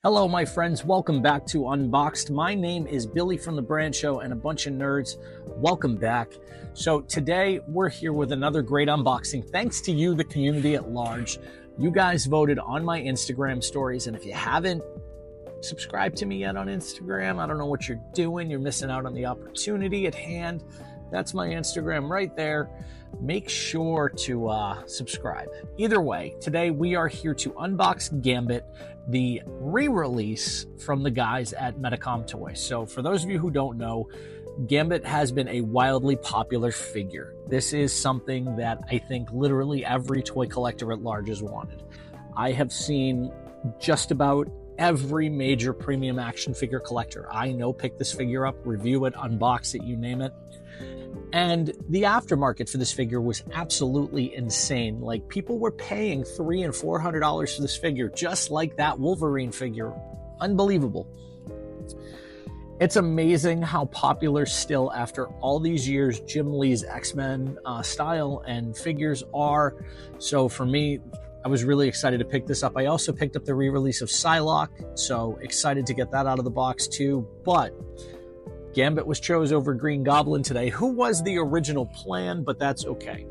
Hello, my friends. Welcome back to Unboxed. My name is Billy from The Brand Show and a bunch of nerds. Welcome back. So today we're here with another great unboxing. Thanks to you, the community at large. You guys voted on my Instagram stories, and if you haven't subscribed to me yet on Instagram, I don't know what you're doing. You're missing out on the opportunity at hand. That's my Instagram right there. Make sure to subscribe. Either way, today we are here to unbox Gambit, the re-release from the guys at Metacom Toys. So for those of you who don't know, Gambit has been a wildly popular figure. This is something that I think literally every toy collector at large has wanted. I have seen just about every major premium action figure collector I know pick this figure up, review it, unbox it, you name it. And the aftermarket for this figure was absolutely insane. Like, people were paying $300 and $400 for this figure, just like that Wolverine figure. Unbelievable. It's amazing how popular still, after all these years, Jim Lee's X-Men style and figures are. So for me, I was really excited to pick this up. I also picked up the re-release of Psylocke, so excited to get that out of the box too. But Gambit was chosen over Green Goblin today, who was the original plan, but that's okay.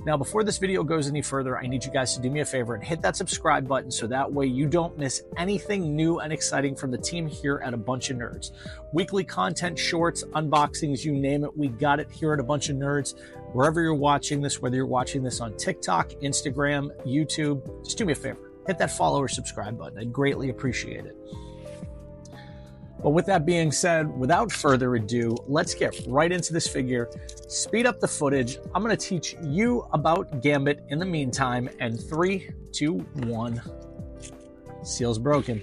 Now, before this video goes any further, I need you guys to do me a favor and hit that subscribe button so that way you don't miss anything new and exciting from the team here at A Bunch of Nerds. Weekly content, shorts, unboxings, you name it, we got it here at A Bunch of Nerds. Wherever you're watching this, whether you're watching this on TikTok, Instagram, YouTube, just do me a favor. Hit that follow or subscribe button. I'd greatly appreciate it. But with that being said, without further ado, let's get right into this figure, speed up the footage. I'm going to teach you about Gambit in the meantime, and 3, 2, 1, seal's broken.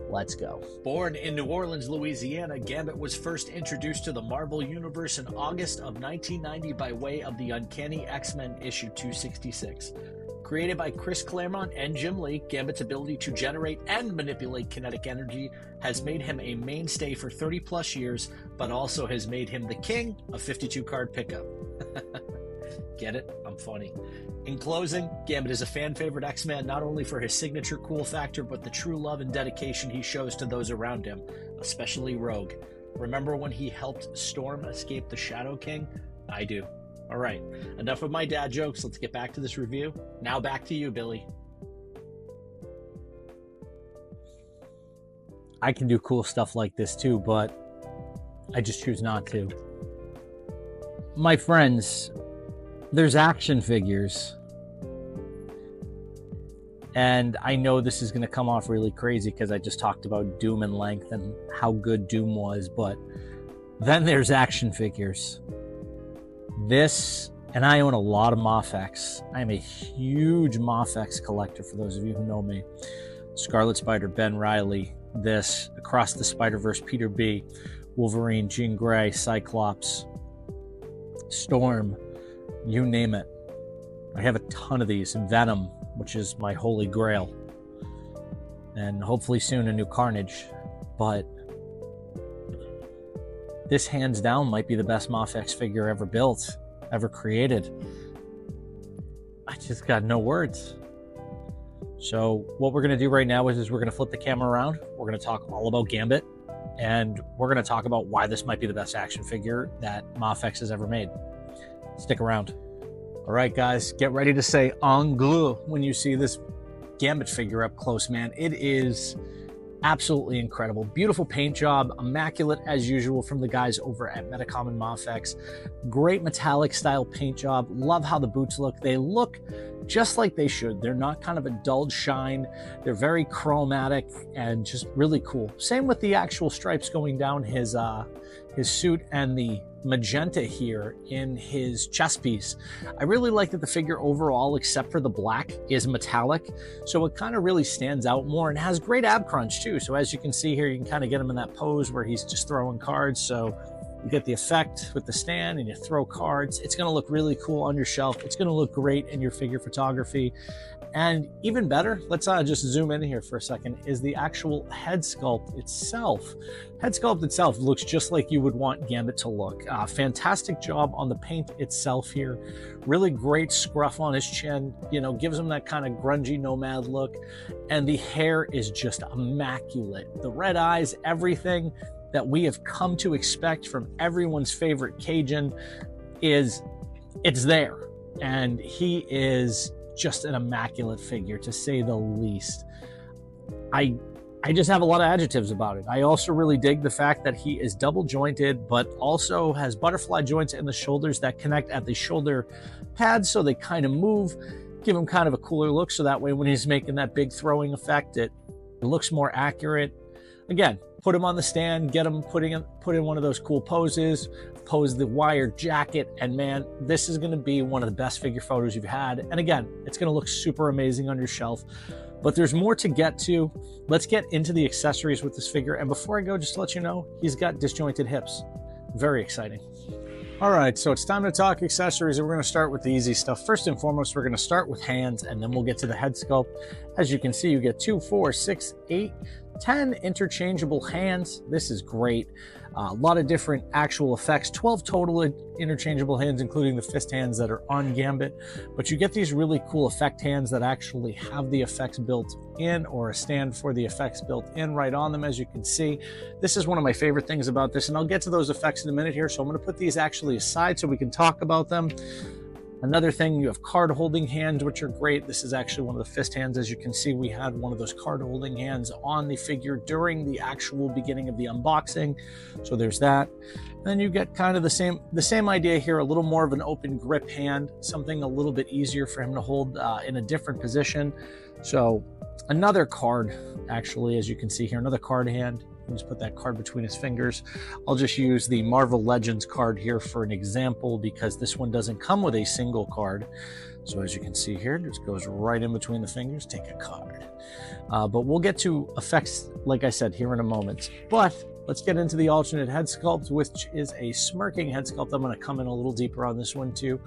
Let's go. Born in New Orleans, Louisiana, Gambit was first introduced to the Marvel Universe in August of 1990 by way of the Uncanny X-Men issue 266. Created by Chris Claremont and Jim Lee, Gambit's ability to generate and manipulate kinetic energy has made him a mainstay for 30 plus years, but also has made him the king of 52 card pickup. Get it? I'm funny. In closing, Gambit is a fan favorite X-Man not only for his signature cool factor, but the true love and dedication he shows to those around him, especially Rogue. Remember when he helped Storm escape the Shadow King? I do. All right, enough of my dad jokes. Let's get back to this review. Now back to you, Billy. I can do cool stuff like this too, but I just choose not to. My friends, there's action figures. And I know this is going to come off really crazy because I just talked about Doom and length and how good Doom was, but then there's action figures. This, and I own a lot of Mafex. I am a huge Mafex collector, for those of you who know me. Scarlet Spider, Ben Reilly, this, Across the Spider-Verse, Peter B., Wolverine, Jean Grey, Cyclops, Storm, you name it. I have a ton of these. Venom, which is my holy grail. And hopefully soon a new Carnage. But this, hands down, might be the best Mafex figure ever built, ever created. I just got no words. So what we're going to do right now is we're going to flip the camera around. We're going to talk all about Gambit, and we're going to talk about why this might be the best action figure that Mafex has ever made. Stick around. All right, guys, get ready to say "anglais" when you see this Gambit figure up close, man. It is absolutely incredible. Beautiful paint job, immaculate as usual from the guys over at Metacom and Mafex. Great metallic style paint job. Love how the boots look. They look just like they should. They're not kind of a dull shine. They're very chromatic and just really cool. Same with the actual stripes going down his suit and the magenta here in his chest piece. I really like that the figure overall, except for the black, is metallic, so it kind of really stands out more and has great ab crunch too. So as you can see here, you can kind of get him in that pose where he's just throwing cards, so You get the effect with the stand and you throw cards. It's going to look really cool on your shelf. It's going to look great in your figure photography. And even better, let's just zoom in here for a second, is the actual head sculpt itself. Head sculpt itself looks just like you would want Gambit to look. Fantastic job on the paint itself here. Really great scruff on his chin, you know, gives him that kind of grungy nomad look. And the hair is just immaculate. The red eyes, everything that we have come to expect from everyone's favorite Cajun it's there. And he is just an immaculate figure, to say the least. I just have a lot of adjectives about it. I also really dig the fact that he is double jointed, but also has butterfly joints in the shoulders that connect at the shoulder pads, so they kind of move, give him kind of a cooler look, so that way when he's making that big throwing effect, it looks more accurate. Again, put him on the stand, get him put in one of those cool poses, pose the wired jacket, and man, this is going to be one of the best figure photos you've had. And again, it's going to look super amazing on your shelf. But there's more to get to. Let's get into the accessories with this figure. And before I go, just to let you know, he's got disjointed hips. Very exciting. All right, so it's time to talk accessories, and we're going to start with the easy stuff. First and foremost, we're going to start with hands, and then we'll get to the head sculpt. As you can see, you get 2, 4, 6, 8, 10 interchangeable hands. This is great. A lot of different actual effects, 12 total interchangeable hands, including the fist hands that are on Gambit. But you get these really cool effect hands that actually have the effects built in, or a stand for the effects built in right on them, as you can see. This is one of my favorite things about this, and I'll get to those effects in a minute here. So I'm going to put these actually aside so we can talk about them. Another thing, you have card holding hands, which are great. This is actually one of the fist hands. As you can see, we had one of those card holding hands on the figure during the actual beginning of the unboxing. So there's that. And then you get kind of the same idea here, a little more of an open grip hand, something a little bit easier for him to hold in a different position. So another card, actually, as you can see here, another card hand. Just put that card between his fingers. I'll just use the Marvel Legends card here for an example, because this one doesn't come with a single card. So as you can see here, it just goes right in between the fingers. Take a card. But we'll get to effects, like I said, here in a moment. But let's get into the alternate head sculpt, which is a smirking head sculpt. I'm going to come in a little deeper on this one too,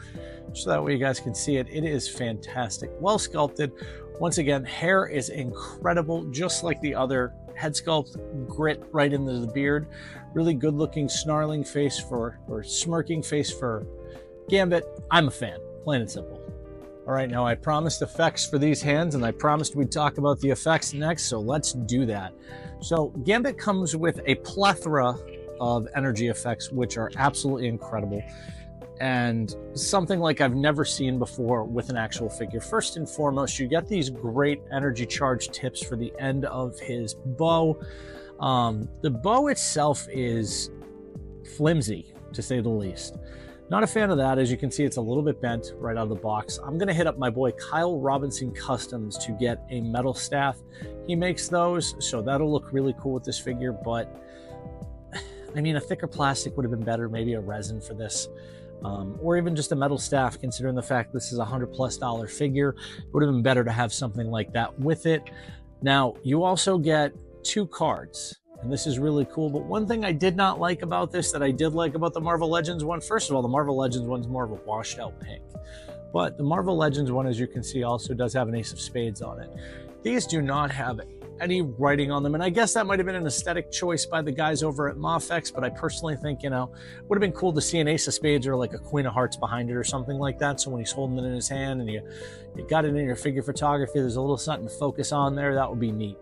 so that way you guys can see it. It is fantastic. Well sculpted. Once again, hair is incredible, just like the other head sculpt, grit right into the beard. Really good looking snarling face or smirking face for Gambit. I'm a fan, plain and simple. All right, now I promised effects for these hands, and I promised we'd talk about the effects next, so let's do that. So Gambit comes with a plethora of energy effects, which are absolutely incredible, and something like I've never seen before with an actual figure. First and foremost, you get these great energy charge tips for the end of his bow. The bow itself is flimsy, to say the least. Not a fan of that. As you can see, it's a little bit bent right out of the box. I'm going to hit up my boy Kyle Robinson Customs to get a metal staff. He makes those, so that'll look really cool with this figure, but I mean, a thicker plastic would have been better, maybe a resin for this. Or even just a metal staff, considering the fact this is a $100+ figure. It would have been better to have something like that with it. Now, you also get 2 cards, and this is really cool. But one thing I did not like about this that I did like about the Marvel Legends one, first of all, the Marvel Legends one's more of a washed out pink. But the Marvel Legends one, as you can see, also does have an Ace of Spades on it. These do not have any writing on them, and I guess that might have been an aesthetic choice by the guys over at Mafex, but I personally think, you know, would have been cool to see an Ace of Spades or like a Queen of Hearts behind it or something like that, so when he's holding it in his hand and you got it in your figure photography, there's a little something to focus on there. That would be neat.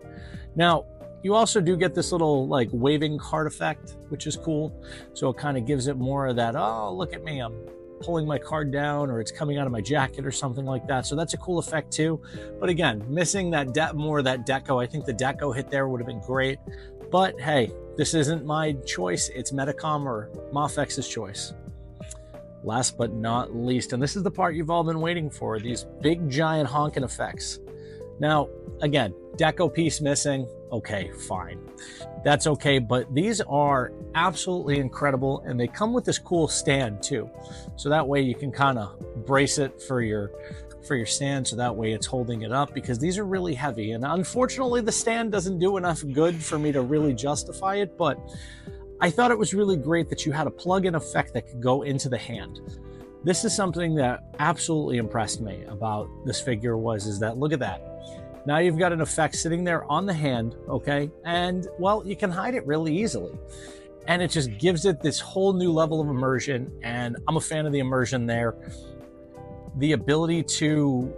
Now, you also do get this little like waving card effect, which is cool, so it kind of gives it more of that, oh, look at me, I'm pulling my card down, or it's coming out of my jacket or something like that. So that's a cool effect too. But again, missing that more of that deco. I think the deco hit there would have been great. But hey, this isn't my choice. It's Medicom or Mafex's choice. Last but not least, and this is the part you've all been waiting for, these big giant honking effects. Now, again, deco piece missing. Okay, fine. That's okay, but these are absolutely incredible, and they come with this cool stand too. So that way you can kind of brace it for your stand, so that way it's holding it up, because these are really heavy. And unfortunately, the stand doesn't do enough good for me to really justify it, but I thought it was really great that you had a plug-in effect that could go into the hand. This is something that absolutely impressed me about this figure is that, look at that. Now you've got an effect sitting there on the hand, okay? And, well, you can hide it really easily. And it just gives it this whole new level of immersion, and I'm a fan of the immersion there. The ability to,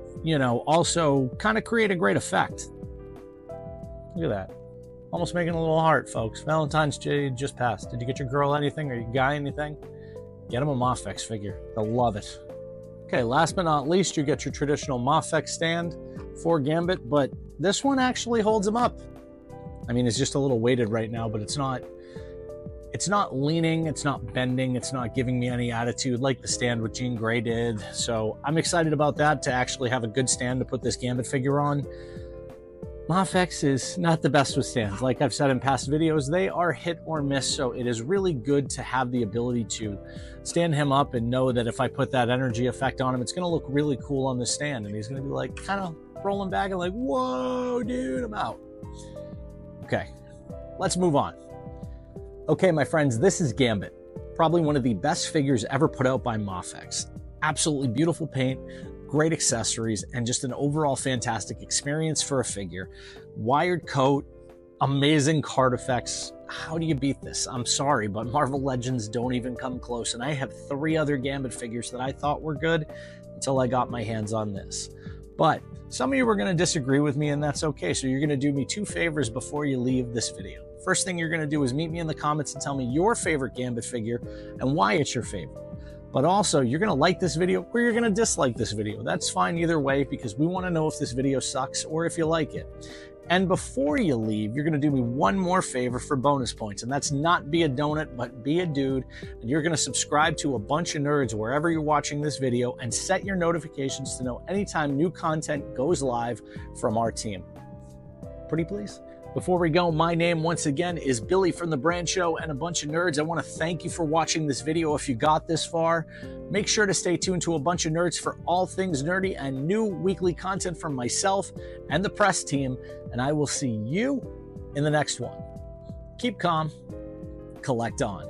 also kind of create a great effect. Look at that. Almost making a little heart, folks. Valentine's Day just passed. Did you get your girl anything or your guy anything? Get him a Mafex figure. They'll love it. Okay, last but not least, you get your traditional Mafex stand for Gambit, but this one actually holds him up. I mean, it's just a little weighted right now, but it's not leaning, it's not bending, it's not giving me any attitude like the stand with Jean Grey did. So I'm excited about that, to actually have a good stand to put this Gambit figure on. Mafex is not the best with stands. Like I've said in past videos, they are hit or miss, so it is really good to have the ability to stand him up and know that if I put that energy effect on him, it's going to look really cool on the stand, and he's going to be like kind of rolling back and like, whoa, dude, I'm out. Okay, let's move on. Okay, my friends, this is Gambit. Probably one of the best figures ever put out by Mafex. Absolutely beautiful paint, great accessories, and just an overall fantastic experience for a figure. Wired coat, amazing card effects. How do you beat this? I'm sorry, but Marvel Legends don't even come close. And I have 3 other Gambit figures that I thought were good until I got my hands on this. But some of you are going to disagree with me, and that's okay. So you're going to do me 2 favors before you leave this video. First thing you're going to do is meet me in the comments and tell me your favorite Gambit figure and why it's your favorite. But also, you're going to like this video or you're going to dislike this video. That's fine either way, because we want to know if this video sucks or if you like it. And before you leave, you're going to do me one more favor for bonus points, and that's not be a donut, but be a dude. And you're going to subscribe to A Bunch of Nerds wherever you're watching this video and set your notifications to know anytime new content goes live from our team. Pretty please? Before we go, my name once again is Billy from The Brand Show and A Bunch of Nerds. I want to thank you for watching this video if you got this far. Make sure to stay tuned to A Bunch of Nerds for all things nerdy and new weekly content from myself and the press team, and I will see you in the next one. Keep calm, collect on.